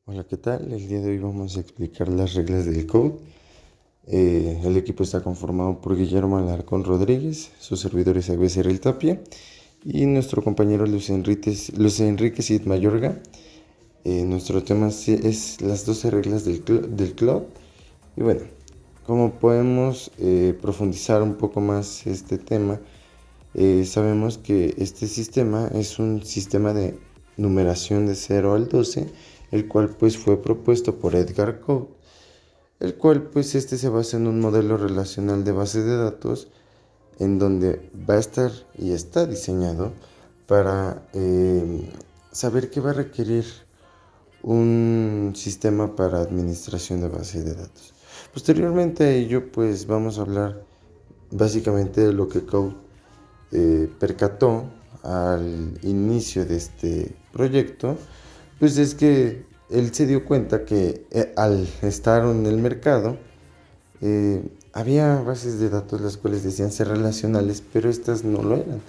Hola, ¿qué tal? El día de hoy vamos a explicar las reglas del code. El equipo está conformado por Guillermo Alarcón Rodríguez, su servidor es Agüez Tapia y nuestro compañero Luis Enrique Cid Mayorga. Nuestro tema es las 12 reglas del cloud. Y bueno, como podemos profundizar un poco más este tema, sabemos que este sistema es un sistema de numeración de 0 al 12, el cual pues fue propuesto por Edgar Code, el cual pues este se basa en un modelo relacional de base de datos en donde va a estar y está diseñado para saber qué va a requerir un sistema para administración de base de datos. Posteriormente a ello pues vamos a hablar básicamente de lo que Code percató al inicio de este proyecto, pues es que él se dio cuenta que al estar en el mercado había bases de datos las cuales decían ser relacionales, pero estas no lo eran.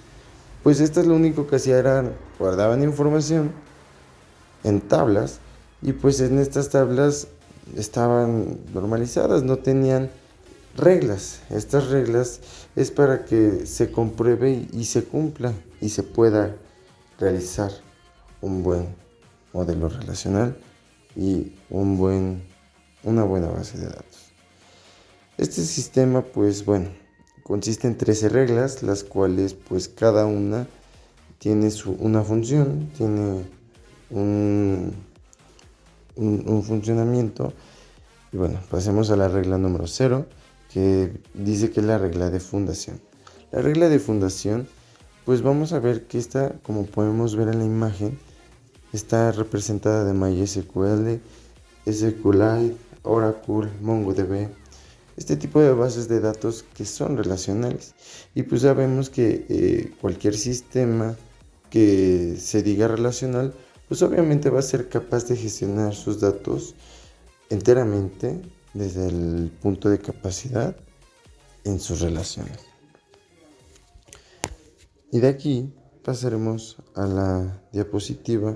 Pues estas lo único que hacían era guardaban información en tablas y pues en estas tablas estaban normalizadas, no tenían reglas. Estas reglas es para que se compruebe y se cumpla y se pueda realizar un buen modelo relacional y una buena base de datos. Este sistema pues bueno, consiste en 13 reglas, las cuales pues cada una tiene una función, tiene un funcionamiento. Y bueno, pasemos a la regla número 0, que dice que es la regla de fundación. La regla de fundación, pues vamos a ver que esta, como podemos ver en la imagen, está representada de MySQL, SQLite, Oracle, MongoDB, este tipo de bases de datos que son relacionales. Y pues sabemos que cualquier sistema que se diga relacional, pues obviamente va a ser capaz de gestionar sus datos enteramente desde el punto de capacidad en sus relaciones. Y de aquí pasaremos a la diapositiva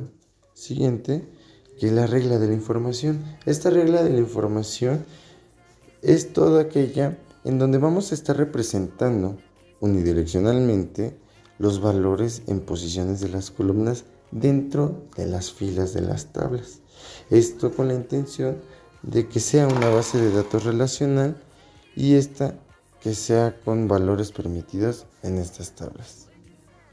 siguiente, que es la regla de la información. Esta regla de la información es toda aquella en donde vamos a estar representando unidireccionalmente los valores en posiciones de las columnas dentro de las filas de las tablas. Esto con la intención de que sea una base de datos relacional y esta que sea con valores permitidos en estas tablas.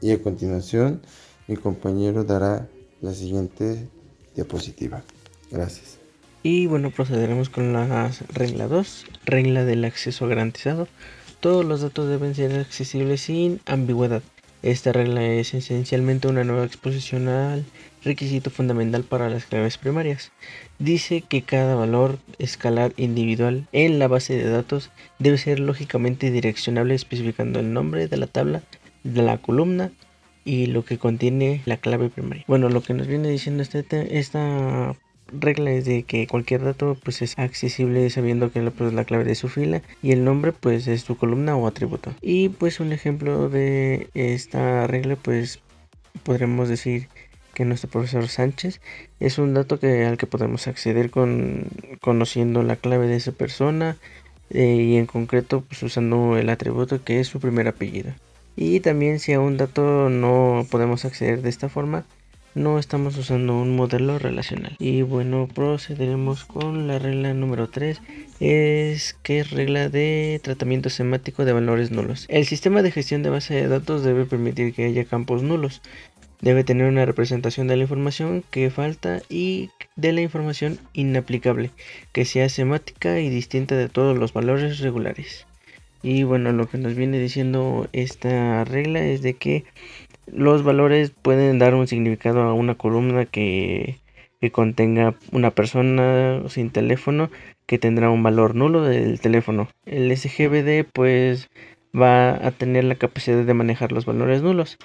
Y a continuación mi compañero dará la siguiente diapositiva. Gracias. Y bueno, procederemos con la regla 2, regla del acceso garantizado. Todos los datos deben ser accesibles sin ambigüedad. Esta regla es esencialmente una nueva exposición al requisito fundamental para las claves primarias. Dice que cada valor escalar individual en la base de datos debe ser lógicamente direccionable, especificando el nombre de la tabla, de la columna y lo que contiene la clave primaria. Bueno, lo que nos viene diciendo esta regla es de que cualquier dato pues es accesible sabiendo que pues, la clave de su fila y el nombre pues es su columna o atributo. Y pues un ejemplo de esta regla pues podremos decir que nuestro profesor Sánchez es un dato al que podemos acceder conociendo la clave de esa persona y en concreto pues usando el atributo que es su primer apellido. Y también si a un dato no podemos acceder de esta forma, no estamos usando un modelo relacional. Y bueno, procederemos con la regla número 3, que es regla de tratamiento semántico de valores nulos. El sistema de gestión de base de datos debe permitir que haya campos nulos. Debe tener una representación de la información que falta y de la información inaplicable, que sea semántica y distinta de todos los valores regulares. Y bueno, lo que nos viene diciendo esta regla es de que los valores pueden dar un significado a una columna que contenga una persona sin teléfono que tendrá un valor nulo del teléfono. El SGBD pues va a tener la capacidad de manejar los valores nulos,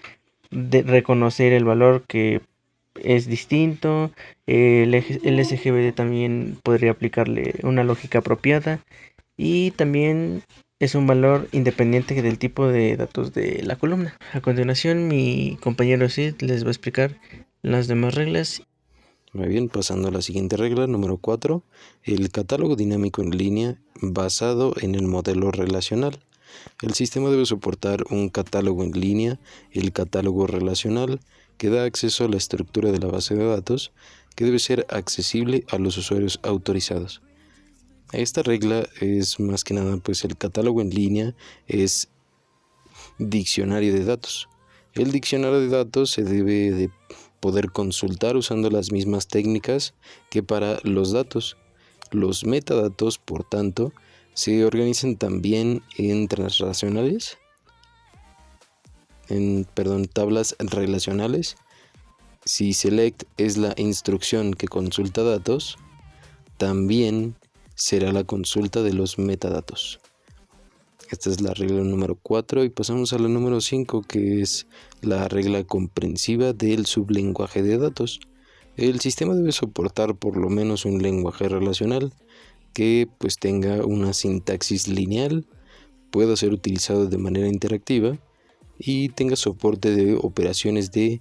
de reconocer el valor que es distinto. El SGBD también podría aplicarle una lógica apropiada y también es un valor independiente del tipo de datos de la columna. A continuación, mi compañero Sid les va a explicar las demás reglas. Muy bien, pasando a la siguiente regla, número 4, el catálogo dinámico en línea basado en el modelo relacional. El sistema debe soportar un catálogo en línea, el catálogo relacional, que da acceso a la estructura de la base de datos, que debe ser accesible a los usuarios autorizados. Esta regla es más que nada, pues el catálogo en línea es diccionario de datos. El diccionario de datos se debe de poder consultar usando las mismas técnicas que para los datos. Los metadatos, por tanto, se organizan también en tablas relacionales. Si select es la instrucción que consulta datos, también será la consulta de los metadatos. Esta es la regla número 4 y pasamos a la número 5, que es la regla comprensiva del sublenguaje de datos. El sistema debe soportar por lo menos un lenguaje relacional que pues tenga una sintaxis lineal, pueda ser utilizado de manera interactiva y tenga soporte de operaciones de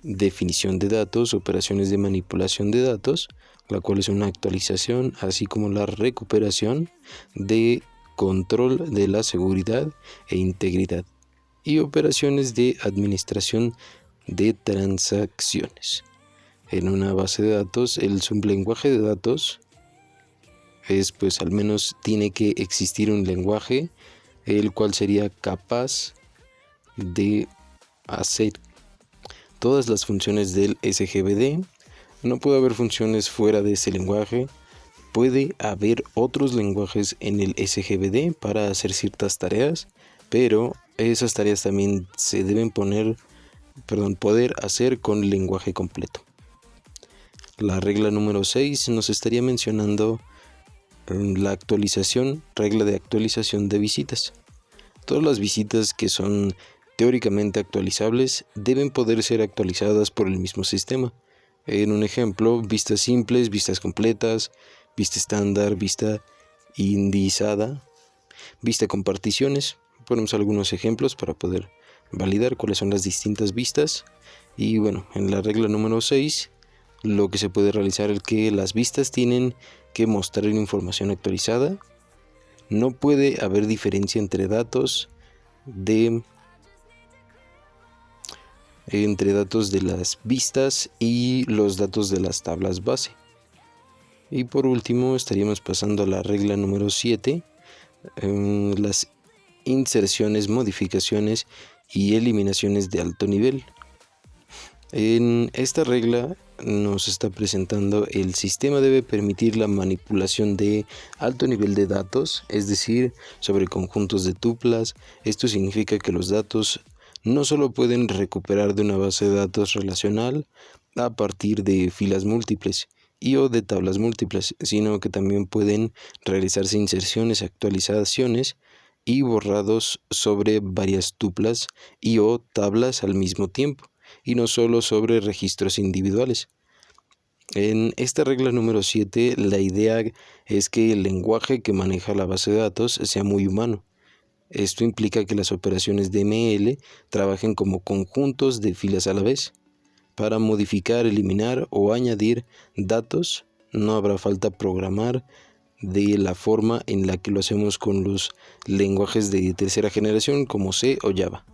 definición de datos, operaciones de manipulación de datos, la cual es una actualización, así como la recuperación de control de la seguridad e integridad y operaciones de administración de transacciones. En una base de datos, el sublenguaje de datos es, pues al menos tiene que existir un lenguaje el cual sería capaz de hacer todas las funciones del SGBD. No puede haber funciones fuera de ese lenguaje. Puede haber otros lenguajes en el SGBD para hacer ciertas tareas, pero esas tareas también se deben poder hacer con lenguaje completo. La regla número 6 nos estaría mencionando la regla de actualización de visitas. Todas las visitas que son teóricamente actualizables deben poder ser actualizadas por el mismo sistema. En un ejemplo, vistas simples, vistas completas, vista estándar, vista indizada, vista con particiones. Ponemos algunos ejemplos para poder validar cuáles son las distintas vistas. Y bueno, en la regla número 6, lo que se puede realizar es que las vistas tienen que mostrar información actualizada. No puede haber diferencia entre datos de las vistas y los datos de las tablas base. Y por último estaríamos pasando a la regla número 7, las inserciones, modificaciones y eliminaciones de alto nivel. En esta regla nos está presentando el sistema debe permitir la manipulación de alto nivel de datos, es decir, sobre conjuntos de tuplas. Esto significa que los datos no solo pueden recuperar de una base de datos relacional a partir de filas múltiples o de tablas múltiples, sino que también pueden realizarse inserciones, actualizaciones y borrados sobre varias tuplas o tablas al mismo tiempo, y no solo sobre registros individuales. En esta regla número 7, la idea es que el lenguaje que maneja la base de datos sea muy humano. Esto implica que las operaciones de ML trabajen como conjuntos de filas a la vez. Para modificar, eliminar o añadir datos, no habrá falta programar de la forma en la que lo hacemos con los lenguajes de tercera generación como C o Java.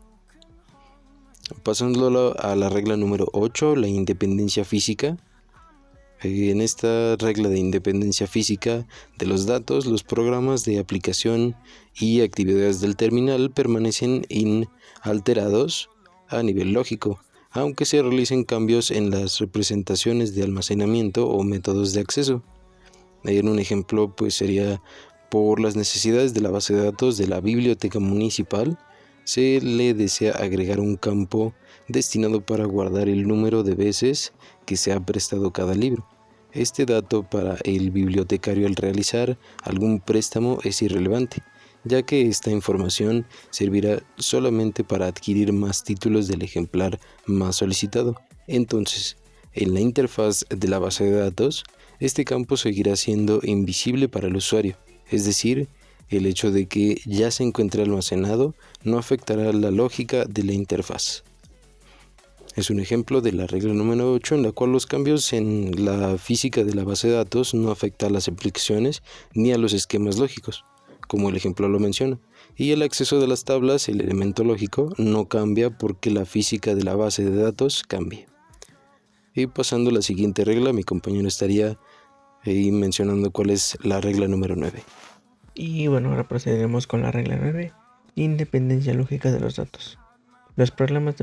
Pasando a la regla número 8, la independencia física. En esta regla de independencia física de los datos, los programas de aplicación y actividades del terminal permanecen inalterados a nivel lógico, aunque se realicen cambios en las representaciones de almacenamiento o métodos de acceso. En un ejemplo, pues sería por las necesidades de la base de datos de la biblioteca municipal, se le desea agregar un campo destinado para guardar el número de veces que se ha prestado cada libro. Este dato para el bibliotecario al realizar algún préstamo es irrelevante, ya que esta información servirá solamente para adquirir más títulos del ejemplar más solicitado. Entonces, en la interfaz de la base de datos, este campo seguirá siendo invisible para el usuario, es decir, el hecho de que ya se encuentre almacenado no afectará la lógica de la interfaz. Es un ejemplo de la regla número 8 en la cual los cambios en la física de la base de datos no afectan a las aplicaciones ni a los esquemas lógicos, como el ejemplo lo menciona. Y el acceso de las tablas, el elemento lógico, no cambia porque la física de la base de datos cambie. Y pasando a la siguiente regla, mi compañero estaría ahí mencionando cuál es la regla número 9. Y bueno, ahora procederemos con la regla 9, independencia lógica de los datos. Los programas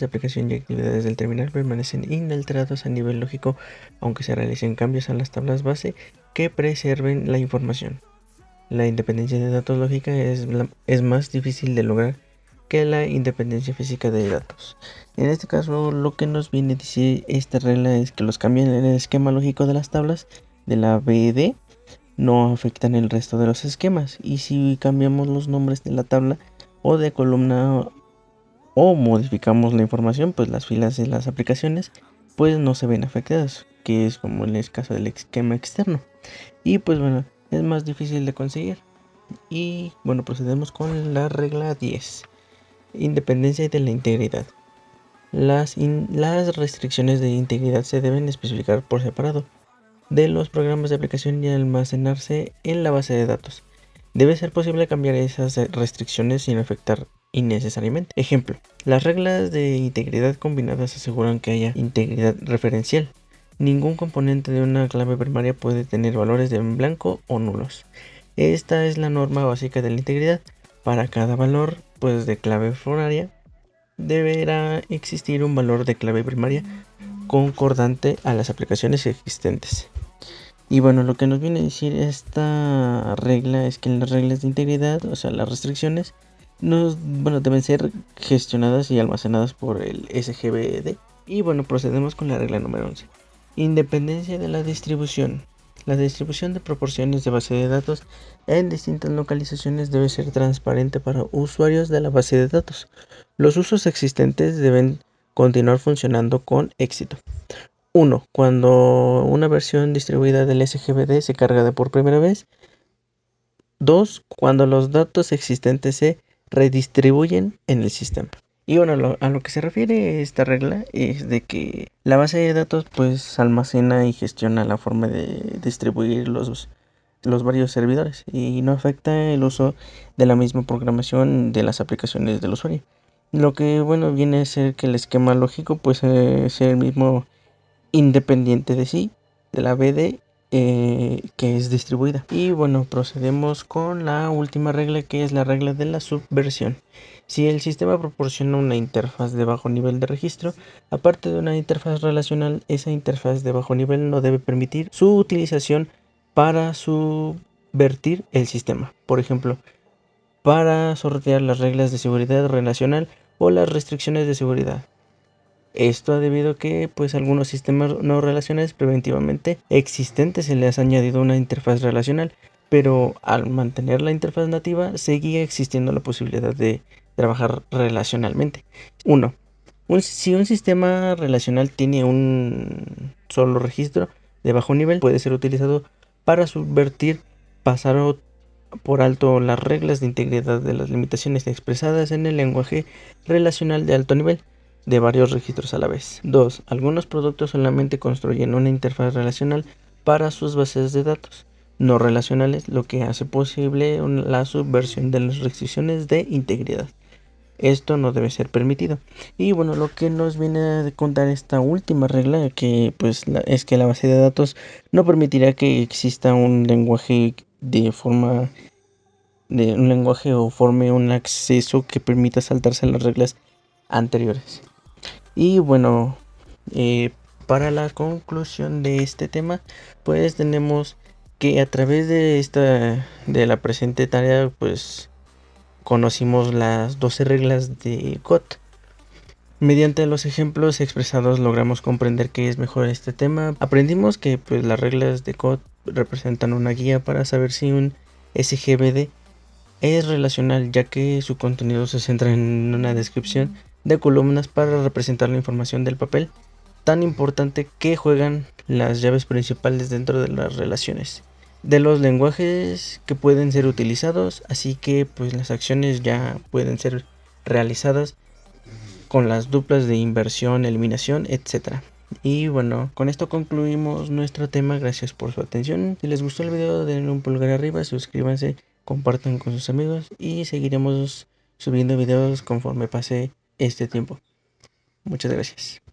de aplicación y actividades del terminal permanecen inalterados a nivel lógico, aunque se realicen cambios a las tablas base que preserven la información. La independencia de datos lógica es más difícil de lograr que la independencia física de datos. En este caso, lo que nos viene a decir esta regla es que los cambios en el esquema lógico de las tablas de la BD no afectan el resto de los esquemas, y si cambiamos los nombres de la tabla o de columna o modificamos la información, pues las filas de las aplicaciones pues no se ven afectadas, que es como en el caso del esquema externo. Y pues bueno, es más difícil de conseguir. Y bueno, procedemos con la regla 10, independencia de la integridad. Las restricciones de integridad se deben especificar por separado de los programas de aplicación y almacenarse en la base de datos. Debe ser posible cambiar esas restricciones sin afectar innecesariamente. Ejemplo, las reglas de integridad combinadas aseguran que haya integridad referencial. Ningún componente de una clave primaria puede tener valores de blanco o nulos. Esta es la norma básica de la integridad. Para cada valor pues, de clave foraria, deberá existir un valor de clave primaria concordante a las aplicaciones existentes. Y bueno, lo que nos viene a decir esta regla es que las reglas de integridad, o sea, las restricciones, deben ser gestionadas y almacenadas por el SGBD. Y bueno, procedemos con la regla número 11. Independencia de la distribución. La distribución de proporciones de base de datos en distintas localizaciones debe ser transparente para usuarios de la base de datos. Los usos existentes deben continuar funcionando con éxito. 1. Cuando una versión distribuida del SGBD se carga por primera vez. 2. Cuando los datos existentes se redistribuyen en el sistema. Y bueno, a lo que se refiere esta regla es de que la base de datos pues almacena y gestiona la forma de distribuir los varios servidores y no afecta el uso de la misma programación de las aplicaciones del usuario. Lo que bueno viene a ser que el esquema lógico pues sea el mismo independiente de sí, de la BD que es distribuida. Y bueno, procedemos con la última regla, que es la regla de la subversión. Si el sistema proporciona una interfaz de bajo nivel de registro, aparte de una interfaz relacional, esa interfaz de bajo nivel no debe permitir su utilización para subvertir el sistema. Por ejemplo, para sortear las reglas de seguridad relacional o las restricciones de seguridad. Esto debido a que pues algunos sistemas no relacionales preventivamente existentes se les ha añadido una interfaz relacional, pero al mantener la interfaz nativa seguía existiendo la posibilidad de trabajar relacionalmente. 1. Si un sistema relacional tiene un solo registro de bajo nivel, puede ser utilizado para subvertir, pasar por alto las reglas de integridad de las limitaciones expresadas en el lenguaje relacional de alto nivel de varios registros a la vez. 2. Algunos productos solamente construyen una interfaz relacional para sus bases de datos no relacionales, lo que hace posible la subversión de las restricciones de integridad. Esto no debe ser permitido. Y bueno, lo que nos viene a contar esta última regla, que pues es que la base de datos no permitirá que exista un lenguaje o forme un acceso que permita saltarse las reglas anteriores. Y bueno, para la conclusión de este tema, pues tenemos que a través de la presente tarea, pues conocimos las 12 reglas de GOT. Mediante los ejemplos expresados logramos comprender qué es mejor este tema. Aprendimos que pues, las reglas de GOT representan una guía para saber si un SGBD es relacional, ya que su contenido se centra en una descripción de columnas para representar la información del papel tan importante que juegan las llaves principales dentro de las relaciones, de los lenguajes que pueden ser utilizados, así que pues las acciones ya pueden ser realizadas con las duplas de inversión, eliminación, etc. Y bueno, con esto concluimos nuestro tema. Gracias por su atención. Si les gustó el video, denle un pulgar arriba, suscríbanse, compartan con sus amigos y seguiremos subiendo videos conforme pase este tiempo. Muchas gracias.